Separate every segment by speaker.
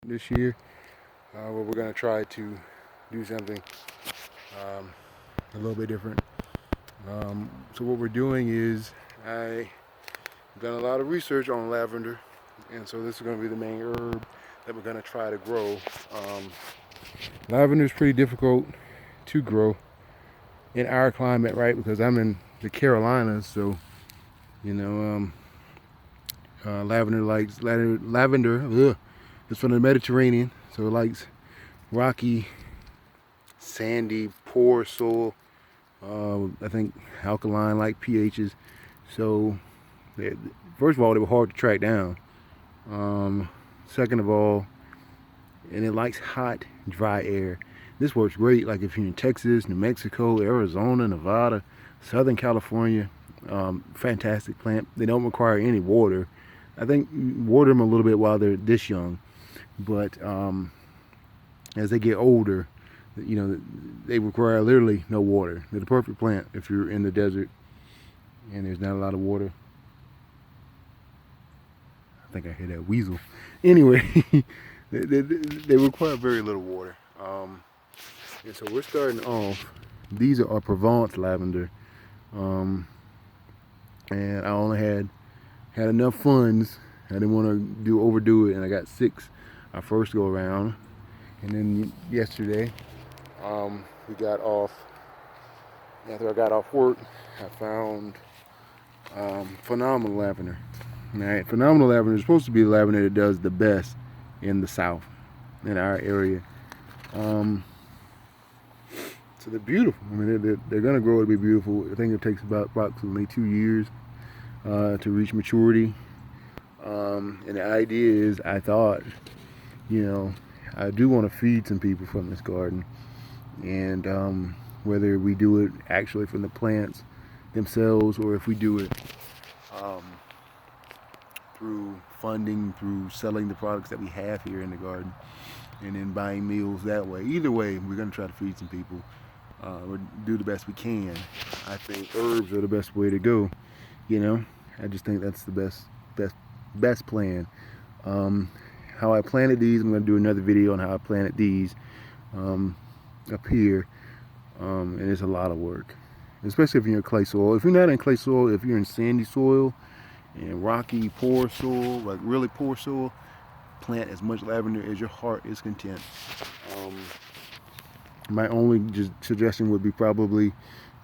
Speaker 1: this year, where we're going to try to do something a little bit different. So what we're doing is I've done a lot of research on lavender, and so this is going to be the main herb that we're going to try to grow. Lavender is pretty difficult to grow in our climate, right? Because I'm in the Carolinas, so you know, lavender is from the Mediterranean, so it likes rocky, sandy, poor soil. I think alkaline like pHs. So, first of all, they were hard to track down. Second of all, and it likes hot, dry air. This works great, like if you're in Texas, New Mexico, Arizona, Nevada, Southern California. Fantastic plant. They don't require any water. I think water them a little bit while they're this young, but as they get older, you know, they require literally no water. They're the perfect plant if you're in the desert and there's not a lot of water. I think I hear that weasel. Anyway, they require very little water. And so we're starting off. These are our Provence lavender. And I only had enough funds. I didn't want to overdo it, and I got 6 our first go around. And then yesterday, we got off. After I got off work, I found phenomenal lavender. All right, phenomenal lavender is supposed to be the lavender that does the best in the South, in our area. So they're beautiful. I mean, they're gonna grow to be beautiful. I think it takes about approximately 2 years to reach maturity. And the idea is, I thought, you know, I do want to feed some people from this garden, and whether we do it actually from the plants themselves or if we do it through funding, through selling the products that we have here in the garden, and then buying meals that way. Either way, we're going to try to feed some people. Or do the best we can. I think herbs are the best way to go. You know, I just think that's the best plan. How I planted these, I'm going to do another video on how I planted these up here. And it's a lot of work, especially if you're in clay soil. If you're not in clay soil, if you're in sandy soil and rocky, poor soil, like really poor soil, plant as much lavender as your heart is content. My only suggestion would be probably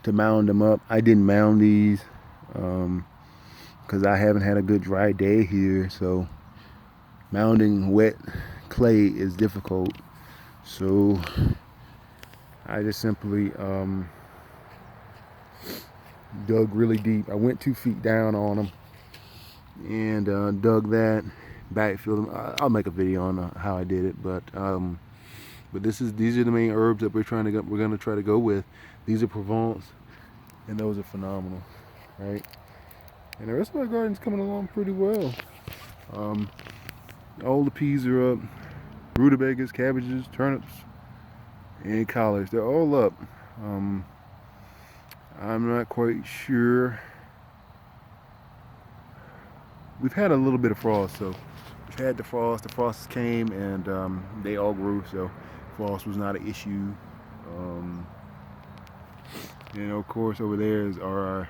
Speaker 1: to mound them up. I didn't mound these because I haven't had a good dry day here, so mounding wet clay is difficult. So I just simply dug really deep. I went 2 feet down on them and dug that, backfilled them. I'll make a video on how I did it, but these are the main herbs that we're going to try to go with. These are Provence, and those are phenomenal, right? And the rest of our garden's coming along pretty well. All the peas are up, rutabagas, cabbages, turnips, and collards. They're all up. I'm not quite sure. We've had a little bit of frost, so we've had the frost. The frost came, and they all grew, so frost was not an issue. And of course over there is our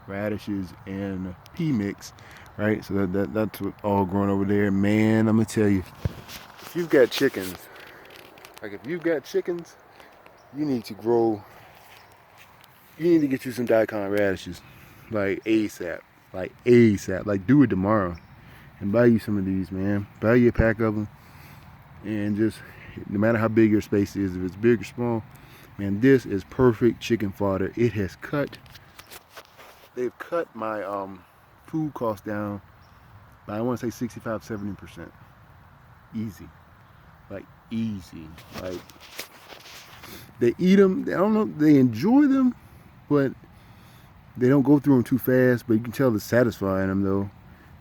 Speaker 1: radishes and pea mix, right? So that's what all growing over there. Man, I'm gonna tell you, if you've got chickens, you need to get you some daikon radishes, like ASAP, like do it tomorrow, and buy you some of these, man. Buy you a pack of them, and just, no matter how big your space is, if it's big or small, man, this is perfect chicken fodder. They've cut my food cost down by, I want to say 65-70%. Easy. Like they eat them. I don't know, they enjoy them, but they don't go through them too fast. But you can tell it's satisfying them though.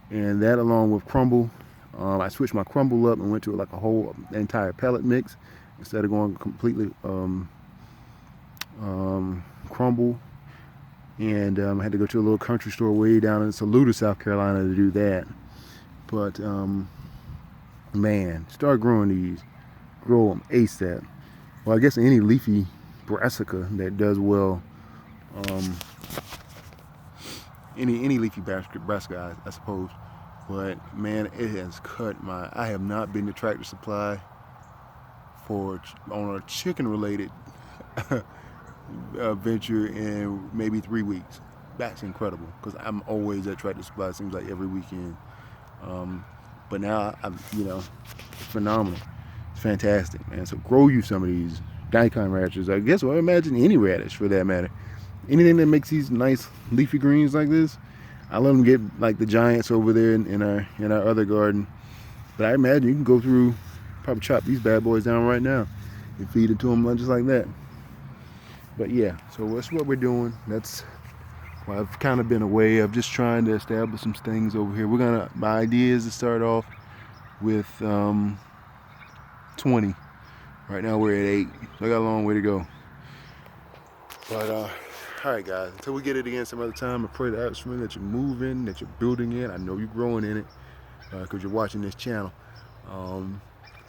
Speaker 1: And that, along with crumble, I switched my crumble up and went to like a whole entire pellet mix instead of going completely crumble. And I had to go to a little country store way down in Saluda, South Carolina to do that. But man, start growing these. Grow them ASAP. Well, I guess any leafy brassica that does well, um, any leafy brassica, I suppose. But man, it has cut my. I have not been to Tractor Supply for on a chicken related venture in maybe 3 weeks. That's incredible because I'm always at Tractor Supply. It seems like every weekend. But now I'm, it's phenomenal. It's fantastic, man. So grow you some of these daikon radishes. I guess, well, imagine any radish for that matter. Anything that makes these nice leafy greens like this, I let them get like the giants over there in our other garden. But I imagine you can go through, probably chop these bad boys down right now and feed it to them just like that. But yeah, so that's what we're doing. That's why I've kind of been away. I'm just trying to establish some things over here. My idea is to start off with 20. Right now we're at 8. So I got a long way to go. But all right, guys. Until we get it again some other time, I pray that you're moving, that you're building it. I know you're growing in it because you're watching this channel.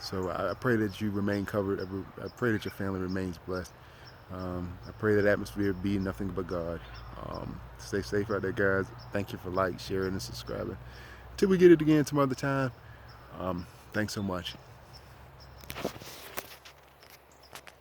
Speaker 1: So I pray that you remain covered. I pray that your family remains blessed. I pray that atmosphere be nothing but God. Stay safe out there, guys. Thank you for sharing, and subscribing. Till we get it again some other time. Thanks so much.